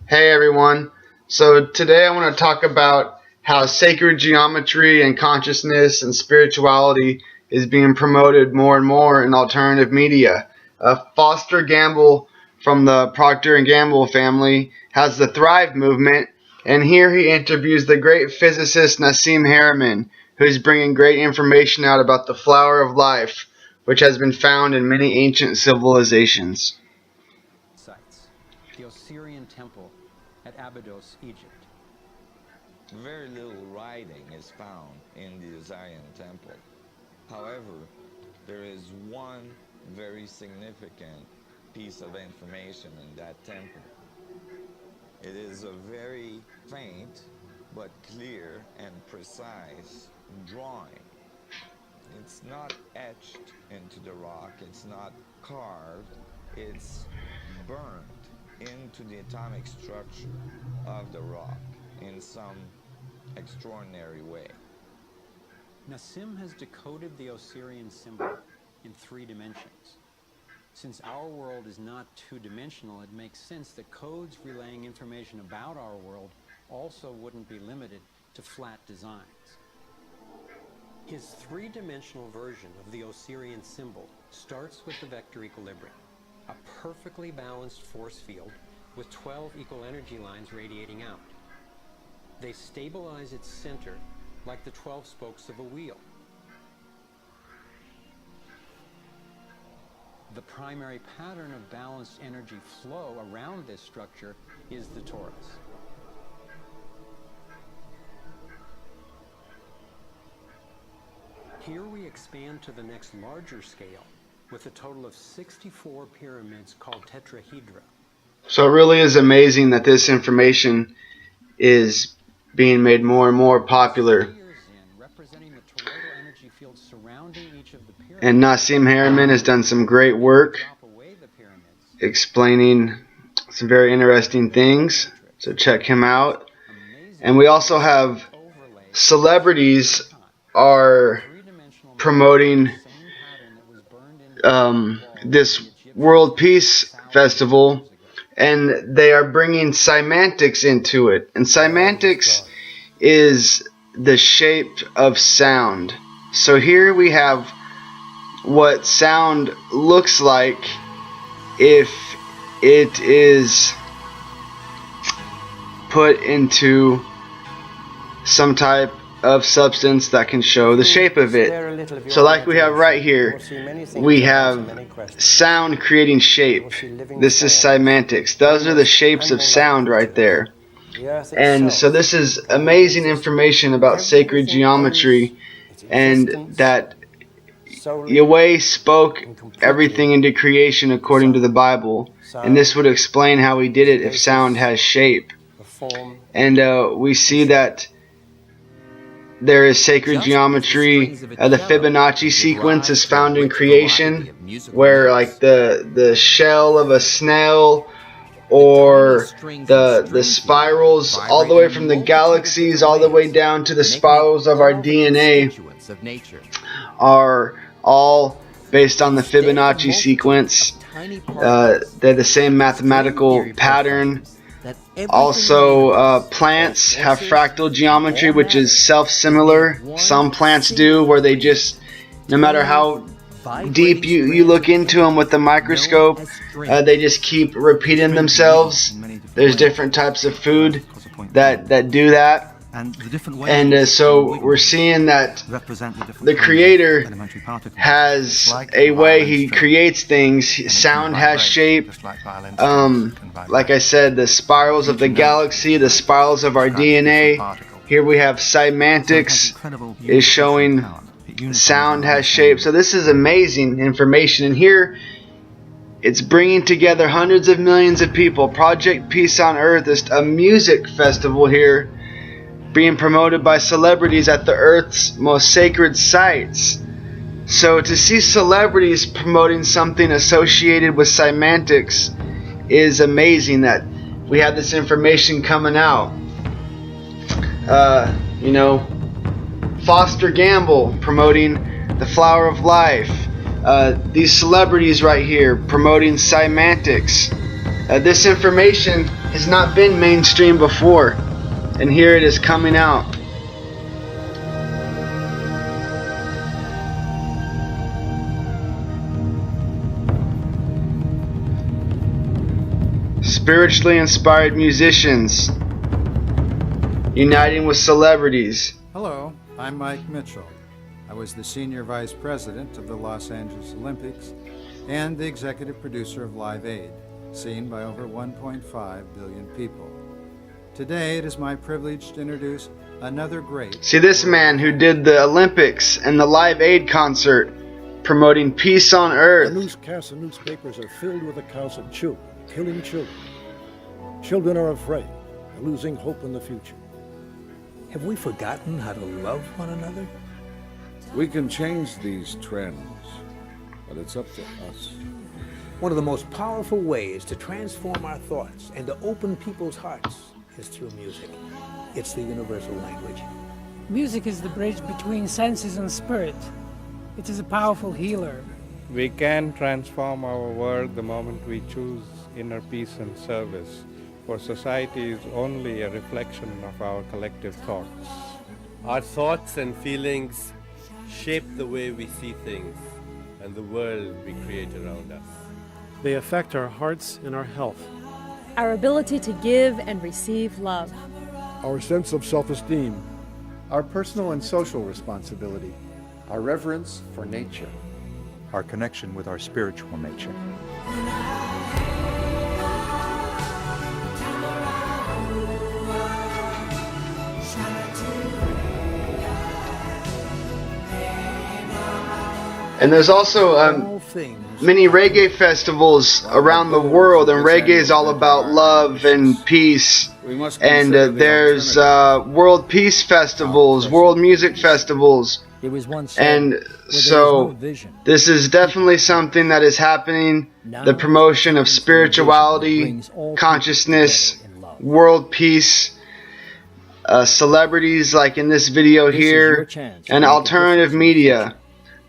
Hey everyone. So today I want to talk about how sacred geometry and consciousness and spirituality is being promoted more and more in alternative media. Foster Gamble from the Procter & Gamble family has the Thrive movement, and here he interviews the great physicist Nassim Haramein, who is bringing great information out about the flower of life, which has been found in many ancient civilizations. Sites. The Osirian temple at Abydos, Egypt. Very little writing is found in the Osirian temple. However, there is one very significant piece of information in that temple. It is a very faint but clear and precise drawing. It's not etched into the rock, it's not carved, it's burned into the atomic structure of the rock in some extraordinary way. Nassim has decoded the Osirian symbol in 3 dimensions. Since our world is not two-dimensional, it makes sense that codes relaying information about our world also wouldn't be limited to flat designs. His 3-dimensional version of the Osirian symbol starts with the vector equilibrium, a perfectly balanced force field with 12 equal energy lines radiating out. They stabilize its center like the 12 spokes of a wheel. The primary pattern of balanced energy flow around this structure is the torus. Here we expand to the next larger scale with a total of 64 pyramids called tetrahedra. So it really is amazing that this information is being made more and more popular. And Nassim Haramein has done some great work explaining some very interesting things. So check him out. And we also have celebrities are promoting this World Peace Festival, and they are bringing semantics into it. And semantics is the shape of sound. So here we have what sound looks like if it is put into some type of substance that can show the shape of it. So like we have right here, we have sound creating shape. This is semantics. Those are the shapes of sound right there. And so this is amazing information about sacred geometry, and that Yahweh spoke everything into creation according to the Bible, and this would explain how he did it if sound has shape. And we see that there is sacred geometry. The Fibonacci sequence is found in creation, where like the shell of a snail, or the spirals all the way from the galaxies all the way down to the spirals of our DNA are all based on the Fibonacci sequence. They're the same mathematical pattern. Also, plants have fractal geometry, which is self-similar. Some plants do, where they just, no matter how deep you look into them with the microscope, they just keep repeating themselves. There's different types of food that do that. And so we're seeing that the Creator has a way He creates things. Sound has shape. Like I said, the spirals of the galaxy, the spirals of our DNA. Here we have semantics is showing sound has shape. So this is amazing information. And here it's bringing together hundreds of millions of people. Project Peace on Earth is a music festival here, being promoted by celebrities at the Earth's most sacred sites. So to see celebrities promoting something associated with semantics is amazing, that we have this information coming out. Foster Gamble promoting the flower of life. These celebrities right here promoting semantics. This information has not been mainstream before, and here it is coming out. Spiritually inspired musicians uniting with celebrities. Hello, I'm Mike Mitchell. I was the Senior Vice President of the Los Angeles Olympics and the Executive Producer of Live Aid, seen by over 1.5 billion people. Today it is my privilege to introduce another great... See, this man who did the Olympics and the Live Aid concert promoting peace on earth. The newscasts and newspapers are filled with accounts of children killing children. Children are afraid, losing hope in the future. Have we forgotten how to love one another? We can change these trends, but it's up to us. One of the most powerful ways to transform our thoughts and to open people's hearts is through music. It's the universal language. Music is the bridge between senses and spirit. It is a powerful healer. We can transform our world the moment we choose inner peace and service, for society is only a reflection of our collective thoughts. Our thoughts and feelings shape the way we see things and the world we create around us. They affect our hearts and our health. Our ability to give and receive love. Our sense of self-esteem. Our personal and social responsibility. Our reverence for nature. Our connection with our spiritual nature. And there's also many reggae festivals around the world, and reggae is all about love and peace. And there's world peace festivals, world music festivals. And so this is definitely something that is happening. The promotion of spirituality, consciousness, world peace, celebrities like in this video here, and alternative media.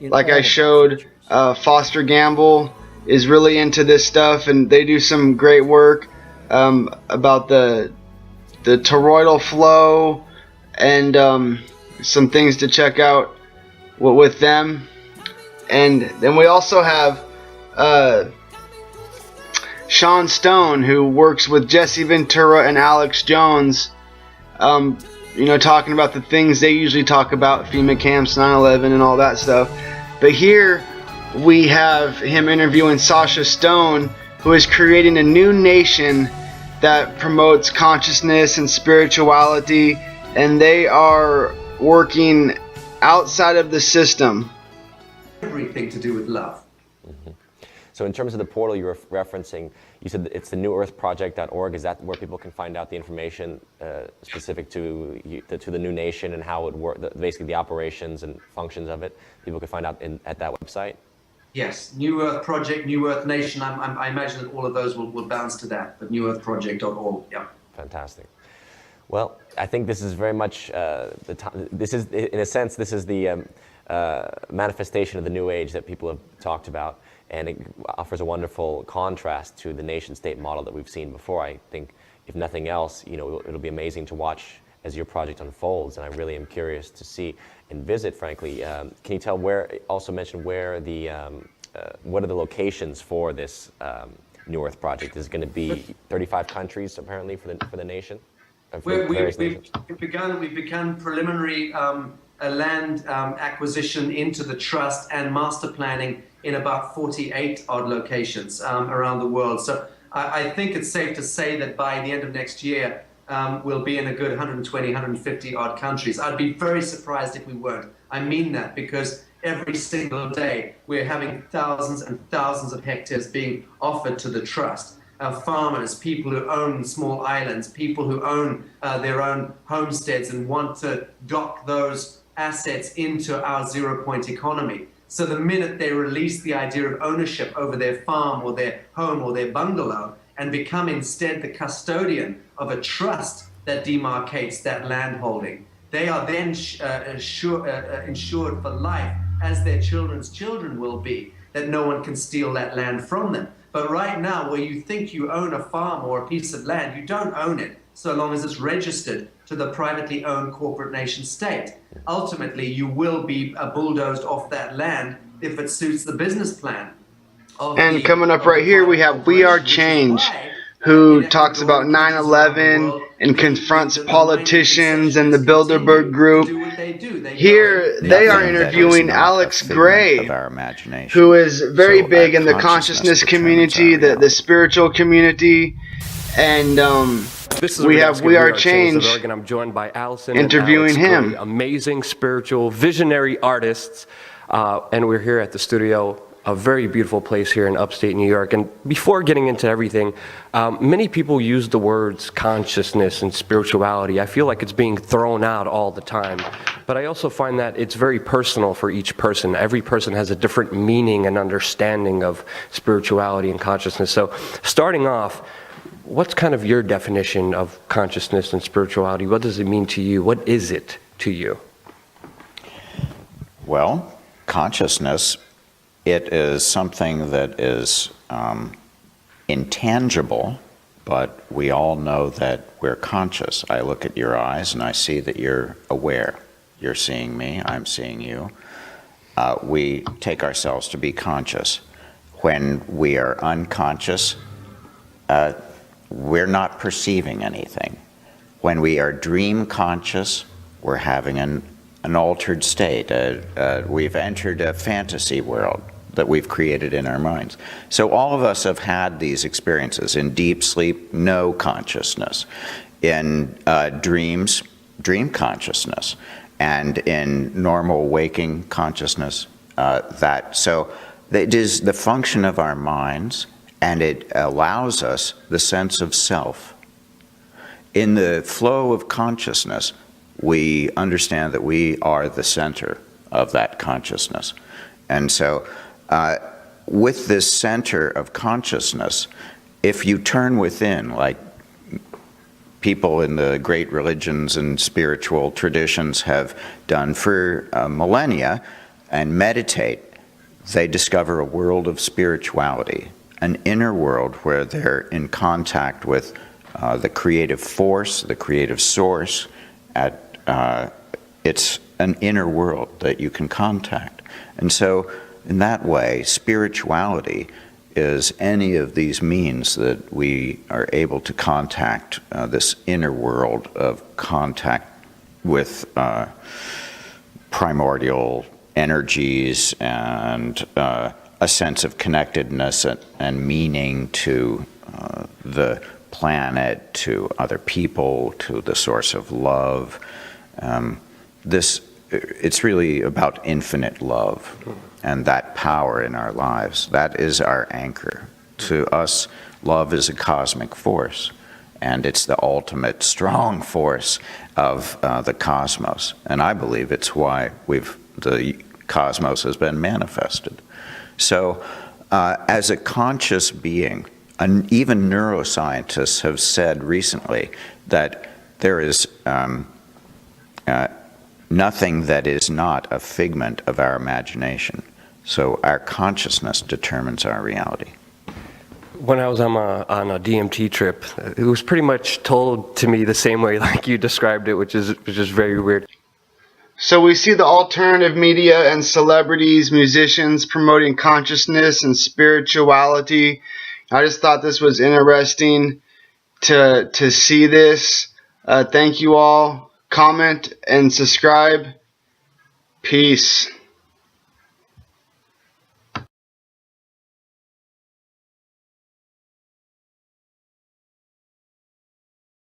Like I showed, Foster Gamble is really into this stuff, and they do some great work about the toroidal flow and some things to check out with them. And then we also have Sean Stone, who works with Jesse Ventura and Alex Jones, you know, talking about the things they usually talk about, FEMA camps, 9/11 and all that stuff. But here we have him interviewing Sasha Stone, who is creating a new nation that promotes consciousness and spirituality, and they are working outside of the system. Everything to do with love. Mm-hmm. So in terms of the portal you were referencing, you said it's the newearthproject.org. Is that where people can find out the information specific to the new nation and how it works, basically the operations and functions of it? People can find out at that website? Yes, New Earth Project, New Earth Nation. I imagine that all of those will bounce to that, but newearthproject.org, yeah. Fantastic. Well, I think this is very much, this is, in a sense, this is the manifestation of the New Age that people have talked about. And it offers a wonderful contrast to the nation-state model that we've seen before. I think, if nothing else, you know, it'll be amazing to watch as your project unfolds. And I really am curious to see and visit. Frankly, can you tell where? Also mention where the what are the locations for this New Earth project? Is it going to be 35 countries apparently for the nation? We've begun preliminary land acquisition into the trust and master planning in about 48 odd locations around the world. So I think it's safe to say that by the end of next year, we'll be in a good 120, 150 odd countries. I'd be very surprised if we weren't. I mean that because every single day we're having thousands and thousands of hectares being offered to the trust. Farmers, people who own small islands, people who own their own homesteads and want to dock those assets into our zero-point economy. So the minute they release the idea of ownership over their farm or their home or their bungalow and become instead the custodian of a trust that demarcates that land holding, they are then insured for life, as their children's children will be, that no one can steal that land from them. But right now, where you think you own a farm or a piece of land, you don't own it so long as it's registered to the privately owned corporate nation state. Ultimately, you will be bulldozed off that land if it suits the business plan. And coming up right here, we have We Are Change, who talks about 9/11 and confronts politicians and the Bilderberg Group. Here, they are interviewing Alex Gray, who is very big in the consciousness community, the spiritual community, and we have We Are Change. I'm joined by Allison interviewing and Alex him. Gray, amazing spiritual visionary artists, and we're here at the studio. A very beautiful place here in upstate New York. And before getting into everything, many people use the words consciousness and spirituality. I feel like it's being thrown out all the time. But I also find that it's very personal for each person. Every person has a different meaning and understanding of spirituality and consciousness. So starting off, what's kind of your definition of consciousness and spirituality? What does it mean to you? What is it to you? Well, consciousness, it is something that is intangible, but we all know that we're conscious. I look at your eyes and I see that you're aware. You're seeing me, I'm seeing you. We take ourselves to be conscious. When we are unconscious, we're not perceiving anything. When we are dream conscious, we're having an altered state. We've entered a fantasy world that we've created in our minds. So all of us have had these experiences. In deep sleep, no consciousness. In dreams, dream consciousness. And in normal waking consciousness, So it is the function of our minds, and it allows us the sense of self. In the flow of consciousness, we understand that we are the center of that consciousness. And so with this center of consciousness, if you turn within, like people in the great religions and spiritual traditions have done for millennia, and meditate, they discover a world of spirituality, an inner world where they're in contact with the creative force, the creative source. It's an inner world that you can contact. And so in that way, spirituality is any of these means that we are able to contact this inner world of contact with primordial energies and a sense of connectedness and meaning to the planet, to other people, to the source of love. It's really about infinite love and that power in our lives. That is our anchor. To us, love is a cosmic force, and it's the ultimate strong force of the cosmos. And I believe it's why the cosmos has been manifested. So as a conscious being, and even neuroscientists have said recently that there is nothing that is not a figment of our imagination. So our consciousness determines our reality. When I was on a DMT trip, it was pretty much told to me the same way like you described it, which is very weird. So we see the alternative media and celebrities, musicians promoting consciousness and spirituality. I just thought this was interesting to see this. Thank you all. Comment and subscribe. Peace.